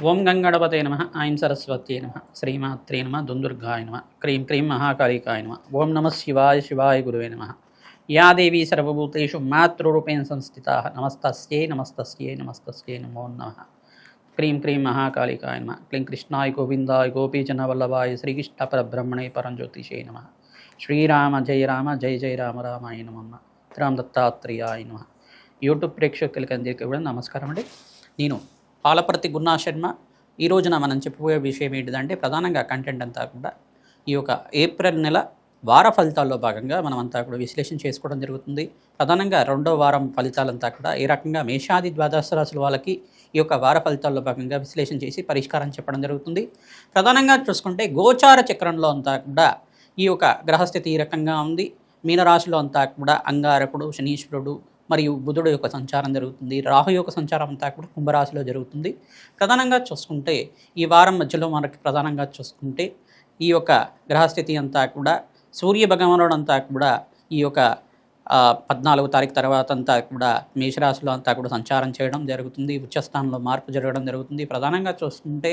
ఓం గంగణపతే నమ ఐం సరస్వత్యై నమ శ్రీమాత్రే నమ దుందుర్గాయ నమ క్రీం క్రీం మహాకాళికాయ నమ ఓం నమ శివాయ శివాయ గురువే నమ యా దేవీ సర్వభూతేషు మాతృరూపేణ సంస్థితా నమస్తస్యై నమస్తస్యై నమస్తస్యై నమో నమః క్రీం క్రీం మహాకాళికాయ నమ క్లీం కృష్ణాయ గోవిందాయ గోపీజనవల్లభాయ శ్రీకృష్ణ పరబ్రహ్మణే పరంజ్యోతిషే నమ శ్రీరామ జయ జయ రామ రామాయ నమ రామ్ దత్తాత్రేయాయ నమ. యూట్యూబ్ ప్రేక్షకులకి అందరికీ కూడా నమస్కారం అండి. నేను పాలపర్తి గున్నా శర్మ. ఈ రోజున మనం చెప్పబోయే విషయం ఏంటిదంటే ప్రధానంగా కంటెంట్ అంతా కూడా ఈ యొక్క ఏప్రిల్ నెల వార ఫలితాల్లో భాగంగా మనం అంతా కూడా విశ్లేషణ చేసుకోవడం జరుగుతుంది. ప్రధానంగా రెండో వారం ఫలితాలంతా కూడా ఏ రకంగా మేషాది ద్వాదశ రాశుల వాళ్ళకి ఈ యొక్క వార ఫలితాల్లో భాగంగా విశ్లేషణ చేసి పరిష్కారం చెప్పడం జరుగుతుంది. ప్రధానంగా చూసుకుంటే గోచార చక్రంలో అంతా కూడా ఈ యొక్క గ్రహస్థితి ఈ రకంగా ఉంది. మీనరాశిలో అంతా కూడా అంగారకుడు, శనీశ్వరుడు మరియు బుధుడు యొక్క సంచారం జరుగుతుంది. రాహు యొక్క సంచారం అంతా కూడా కుంభరాశిలో జరుగుతుంది. ప్రధానంగా చూసుకుంటే ఈ వారం మధ్యలో మనకి ప్రధానంగా చూసుకుంటే ఈ యొక్క గ్రహస్థితి అంతా కూడా సూర్య భగవానుడు అంతా కూడా ఈ యొక్క 14వ తారీఖు తర్వాత అంతా కూడా మేషరాశిలో అంతా కూడా సంచారం చేయడం జరుగుతుంది. ఉచ్చస్థానంలో మార్పు జరగడం జరుగుతుంది. ప్రధానంగా చూసుకుంటే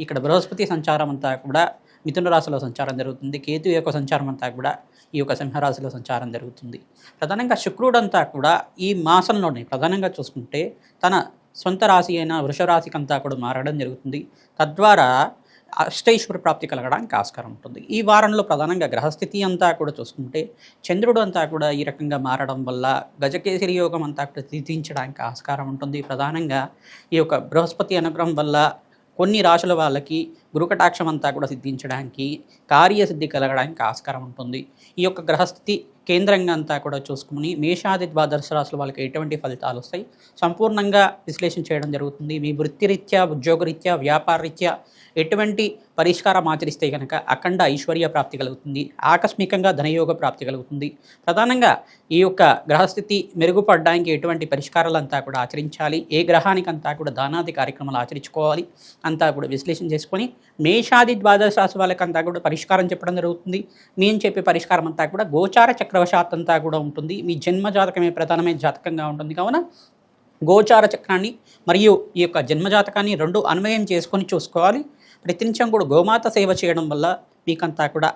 ఇక్కడ బృహస్పతి సంచారం అంతా కూడా మిథున రాశిలో సంచారం జరుగుతుంది. కేతు యొక్క సంచారం అంతా కూడా ఈ యొక్క సింహరాశిలో సంచారం జరుగుతుంది. ప్రధానంగా శుక్రుడు అంతా కూడా ఈ మాసంలోనే ప్రధానంగా చూసుకుంటే తన సొంత రాశి అయిన వృషరాశికి అంతా కూడా మారడం జరుగుతుంది. తద్వారా అష్టైశ్వర ప్రాప్తి కలగడానికి ఆస్కారం ఉంటుంది. ఈ వారంలో ప్రధానంగా గ్రహస్థితి అంతా కూడా చూసుకుంటే చంద్రుడు అంతా కూడా ఈ రకంగా మారడం వల్ల గజకేసరి యోగం అంతా కూడా సిద్ధించడానికి ఆస్కారం ఉంటుంది. ప్రధానంగా ఈ యొక్క బృహస్పతి అనుగ్రహం వల్ల కొన్ని రాశుల వాళ్ళకి గురుకటాక్షం అంతా కూడా సిద్ధించడానికి, కార్యసిద్ధి కలగడానికి ఆస్కారం ఉంటుంది. ఈ యొక్క గ్రహస్థితి కేంద్రంగా అంతా కూడా చూసుకుని మేషాది ద్వాదశ రాశుల వాళ్ళకి ఎటువంటి ఫలితాలు వస్తాయి సంపూర్ణంగా విశ్లేషణ చేయడం జరుగుతుంది. మీ వృత్తిరీత్యా, ఉద్యోగరీత్యా, వ్యాపారరీత్యా ఎటువంటి పరిష్కారం ఆచరిస్తే కనుక అఖండ ఐశ్వర్య ప్రాప్తి కలుగుతుంది. ఆకస్మికంగా ధనయోగ ప్రాప్తి కలుగుతుంది. ప్రధానంగా ఈ యొక్క గ్రహస్థితి మెరుగుపడడానికి ఎటువంటి పరిష్కారాలంతా కూడా ఆచరించాలి, ఏ గ్రహానికి అంతా కూడా దానాది కార్యక్రమాలు ఆచరించుకోవాలి అంతా కూడా విశ్లేషణ చేసుకొని మేషాది ద్వాదశ రాశి వాళ్ళకంతా కూడా పరిష్కారం చెప్పడం జరుగుతుంది. మేము చెప్పే పరిష్కారం అంతా కూడా గోచార చక్రవశాత్ అంతా కూడా ఉంటుంది. మీ జన్మ జాతకమే ప్రధానమైన జాతకంగా ఉంటుంది. కావున గోచార చక్రాన్ని మరియు ఈ యొక్క జన్మజాతకాన్ని రెండు అన్వయం చేసుకొని చూసుకోవాలి. ప్రతినిత్యం కూడా గోమాత సేవ చేయడం వల్ల మీకంతా కూడా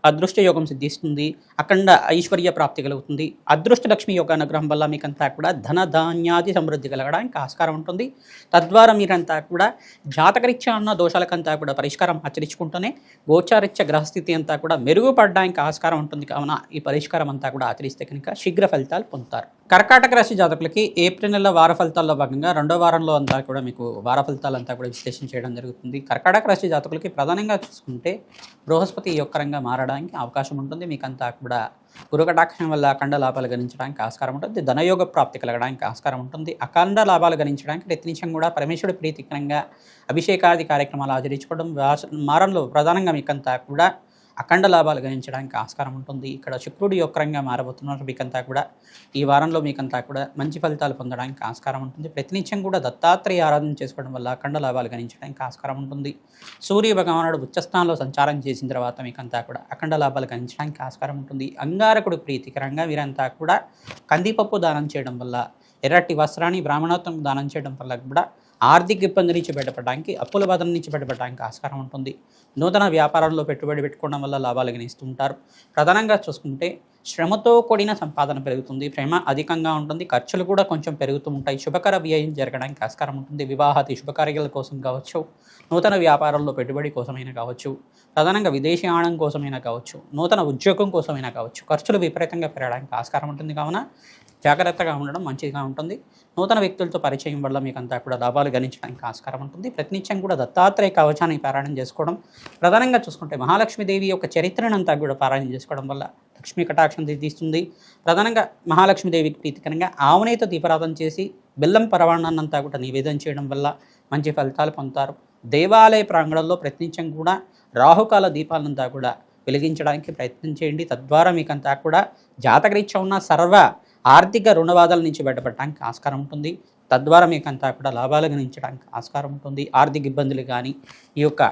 అదృష్ట యోగం సిద్ధిస్తుంది. అఖండ ఐశ్వర్య ప్రాప్తి కలుగుతుంది. అదృష్ట లక్ష్మి యోగ అనుగ్రహం వల్ల మీకంతా కూడా ధన ధాన్యాది సమృద్ధి కలగడానికి ఆస్కారం ఉంటుంది. తద్వారా మీరంతా కూడా జాతకరీత్యా ఉన్న దోషాలకంతా కూడా పరిష్కారం ఆచరించుకుంటూనే గోచారీత్య గ్రహస్థితి అంతా కూడా మెరుగుపడడానికి ఆస్కారం ఉంటుంది. కావున ఈ పరిష్కారం అంతా కూడా ఆచరిస్తే కనుక శీఘ్ర ఫలితాలు పొందుతారు. కర్కాటక రాశి జాతకులకి ఏప్రిల్ నెల వార ఫలితాల్లో భాగంగా రెండో వారంలో అంతా కూడా మీకు వార ఫలితాలంతా కూడా విశ్లేషణ చేయడం జరుగుతుంది. కర్కాటక రాశి జాతకులకి ప్రధానంగా చూసుకుంటే బృహస్పతి యొక్కరంగా మారడానికి అవకాశం ఉంటుంది. మీకంతా కూడా గురుకటాక్షం వల్ల అఖండ లాభాలు గణించడానికి ఆస్కారం ఉంటుంది. ధనయోగ ప్రాప్తి కలగడానికి ఆస్కారం ఉంటుంది. అఖండ లాభాలు గణించడానికి ప్రతినిత్యం కూడా పరమేశ్వరుడి ప్రీతికరంగా అభిషేకాది కార్యక్రమాలు ఆచరించుకోవడం వారంలో ప్రధానంగా మీకంతా కూడా అఖండ లాభాలు గణించడానికి ఆస్కారం ఉంటుంది. ఇక్కడ శుక్రుడు యొక్కరంగా మారబోతున్నారు. మీకంతా కూడా ఈ వారంలో మీకంతా కూడా మంచి ఫలితాలు పొందడానికి ఆస్కారం ఉంటుంది. ప్రతినిత్యం కూడా దత్తాత్రేయ ఆరాధన చేసుకోవడం వల్ల అఖండ లాభాలు గణించడానికి ఆస్కారం ఉంటుంది. సూర్య భగవానుడు ఉచ్చస్థానంలో సంచారం చేసిన తర్వాత మీకంతా కూడా అఖండ లాభాలు గణించడానికి ఆస్కారం ఉంటుంది. అంగారకుడు ప్రీతికరంగా వీరంతా కూడా కందిపప్పు దానం చేయడం వల్ల, ఎర్రటి వస్త్రాన్ని బ్రాహ్మణోత్తం దానం చేయడం వల్ల కూడా ఆర్థిక ఇబ్బంది నుంచి బయటపడడానికి, అప్పుల బాధల నుంచి బయటపడడానికి ఆస్కారం ఉంటుంది. నూతన వ్యాపారంలో పెట్టుబడి పెట్టుకోవడం వల్ల లాభాలు గణిస్తూ ఉంటారు. ప్రధానంగా చూసుకుంటే శ్రమతో కూడిన సంపాదన పెరుగుతుంది. శ్రమ అధికంగా ఉంటుంది. ఖర్చులు కూడా కొంచెం పెరుగుతూ ఉంటాయి. శుభకర వ్యయం జరగడానికి ఆస్కారం ఉంటుంది. వివాహాది శుభకార్యాల కోసం కావచ్చు, నూతన వ్యాపారంలో పెట్టుబడి కోసమైనా కావచ్చు, ప్రధానంగా విదేశీయానం కోసమైనా కావచ్చు, నూతన ఉద్యోగం కోసమైనా కావచ్చు, ఖర్చులు విపరీతంగా పెరగడానికి ఆస్కారం ఉంటుంది. కావున జాగ్రత్తగా ఉండడం మంచిగా ఉంటుంది. నూతన వ్యక్తులతో పరిచయం వల్ల మీకు అంతా కూడా లాభాలు గణించడానికి ఆస్కారం ఉంటుంది. ప్రతినిత్యం కూడా దత్తాత్రేయ కవచాన్ని పారాయణం చేసుకోవడం, ప్రధానంగా చూసుకుంటే మహాలక్ష్మీదేవి యొక్క చరిత్రను అంతా కూడా పారాయణం చేసుకోవడం వల్ల లక్ష్మీ కటాక్షం తీస్తుంది. ప్రధానంగా మహాలక్ష్మీదేవికి ప్రీతికరంగా ఆవునేతో దీపారాధన చేసి బెల్లం పరవాణాన్ని అంతా కూడా నివేదన చేయడం వల్ల మంచి ఫలితాలు పొందుతారు. దేవాలయ ప్రాంగణంలో ప్రతినిత్యం కూడా రాహుకాల దీపాలంతా కూడా వెలిగించడానికి ప్రయత్నం చేయండి. తద్వారా మీకంతా కూడా జాతకరీత్యా ఉన్న సర్వ ఆర్థిక రుణబాధల నుంచి బయటపడడానికి ఆస్కారం ఉంటుంది. తద్వారా మీకంతా కూడా లాభాలు గణించడానికి ఆస్కారం ఉంటుంది. ఆర్థిక ఇబ్బందులు కానీ, ఈ యొక్క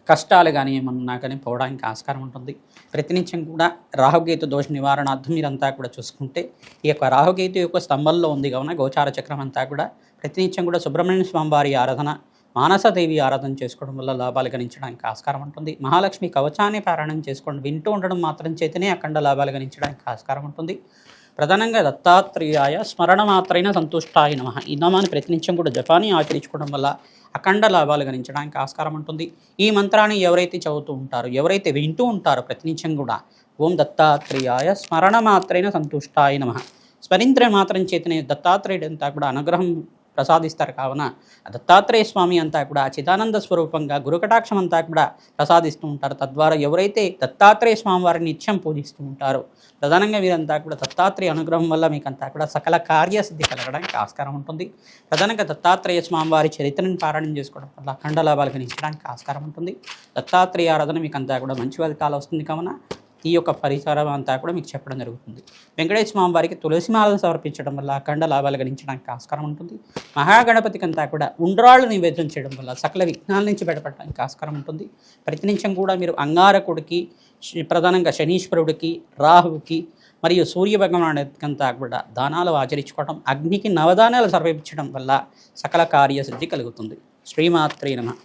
కష్టాలు కానీ ఏమన్నా కానీ పోవడానికి ఆస్కారం ఉంటుంది. ప్రతినిత్యం కూడా రాహుకేతు దోష నివారణార్థం మీరంతా కూడా చూసుకుంటే ఈ యొక్క రాహుకేతు యొక్క స్తంభంలో ఉంది కావున గోచార చక్రం అంతా కూడా ప్రతినిత్యం కూడా సుబ్రహ్మణ్య స్వామి వారి ఆరాధన, మానసదేవి ఆరాధన చేసుకోవడం వల్ల లాభాలు గణించడానికి ఆస్కారం ఉంటుంది. మహాలక్ష్మి కవచాన్ని పారాయణం చేసుకోండి, వింటూ ఉండడం మాత్రం చేతనే అఖండ లాభాలు గణించడానికి ఆస్కారం ఉంటుంది. ప్రధానంగా దత్తాత్రేయాయ స్మరణ మాత్రైన సంతుష్టాయ నమః ఈ నామాన్ని ప్రతినిత్యం కూడా జపాన్ని ఆచరించుకోవడం వల్ల అఖండ లాభాలు గణించడానికి ఆస్కారం ఉంటుంది. ఈ మంత్రాన్ని ఎవరైతే చదువుతూ ఉంటారో, ఎవరైతే వింటూ ఉంటారో ప్రతినిత్యం కూడా ఓం దత్తాత్రేయాయ స్మరణ మాత్రైన సంతుష్టాయ నమః స్మరించడం మాత్రం చేతనే దత్తాత్రేయుడు అంతా కూడా అనుగ్రహం ప్రసాదిస్తారు. కావున దత్తాత్రేయ స్వామి అంతా కూడా చిదానంద స్వరూపంగా గురుకటాక్షం అంతా కూడా ప్రసాదిస్తూ ఉంటారు. తద్వారా ఎవరైతే దత్తాత్రేయ స్వామి వారిని నిత్యం పూజిస్తూ ఉంటారో, ప్రధానంగా వీరంతా కూడా దత్తాత్రేయ అనుగ్రహం వల్ల మీకంతా కూడా సకల కార్యసిద్ధి కలగడానికి ఆస్కారం ఉంటుంది. ప్రధానంగా దత్తాత్రేయ స్వామి వారి చరిత్రను పారాయణం చేసుకోవడం వల్ల అఖండ లాభాలు గణించడానికి ఆస్కారం ఉంటుంది. దత్తాత్రేయ ఆరాధన మీకంతా కూడా మంచి ఫలితాలు వస్తుంది. కావున ఈ యొక్క పరిసరం అంతా కూడా మీకు చెప్పడం జరుగుతుంది. వెంకటేశ్వర స్వామి వారికి తులసిమాలను సమర్పించడం వల్ల అఖండ లాభాలు గణించడానికి ఆస్కారం ఉంటుంది. మహాగణపతికి అంతా కూడా ఉండ్రాళ్ళు నివేదన చేయడం వల్ల సకల విఘ్నాల నుంచి బయటపడడానికి ఆస్కారం ఉంటుంది. ప్రతినిత్యం కూడా మీరు అంగారకుడికి, ప్రధానంగా శనీశ్వరుడికి, రాహువుకి మరియు సూర్య భగవానుడికంతా కూడా దానాలు ఆచరించుకోవడం, అగ్నికి నవదానాలు సమర్పించడం వల్ల సకల కార్యసిద్ధి కలుగుతుంది. శ్రీమాత్రే నమః.